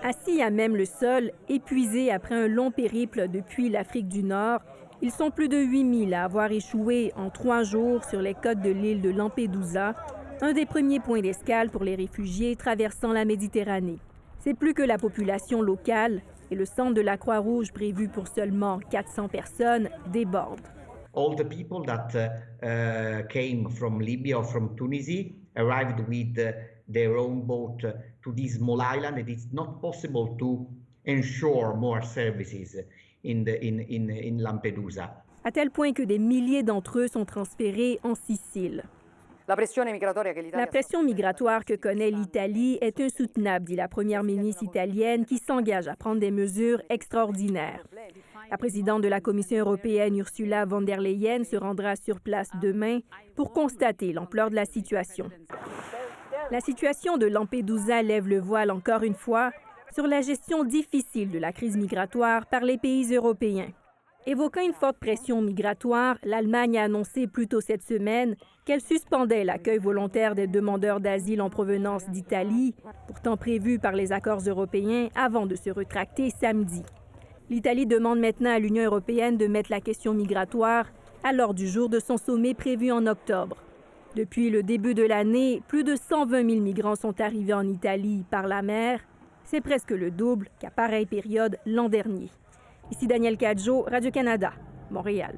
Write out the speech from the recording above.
Assis à même le sol, épuisés après un long périple depuis l'Afrique du Nord, ils sont plus de 8000 à avoir échoué en 3 jours sur les côtes de l'île de Lampedusa, un des premiers points d'escale pour les réfugiés traversant la Méditerranée. C'est plus que la population locale et le centre de la Croix-Rouge prévu pour seulement 400 personnes déborde. All the people that came from Libya or from Tunisia arrived with their own boat to this small island. It is not possible to ensure more services in Lampedusa. À tel point que des milliers d'entre eux sont transférés en Sicile. La pression migratoire que connaît l'Italie est insoutenable, dit la première ministre italienne qui s'engage à prendre des mesures extraordinaires. La présidente de la Commission européenne, Ursula von der Leyen, se rendra sur place demain pour constater l'ampleur de la situation. La situation de Lampedusa lève le voile encore une fois sur la gestion difficile de la crise migratoire par les pays européens. Évoquant une forte pression migratoire, l'Allemagne a annoncé plus tôt cette semaine qu'elle suspendait l'accueil volontaire des demandeurs d'asile en provenance d'Italie, pourtant prévu par les accords européens avant de se rétracter samedi. L'Italie demande maintenant à l'Union européenne de mettre la question migratoire à l'ordre du jour de son sommet prévu en octobre. Depuis le début de l'année, plus de 120 000 migrants sont arrivés en Italie par la mer. C'est presque le double qu'à pareille période l'an dernier. Ici Daniel Cadjo, Radio-Canada, Montréal.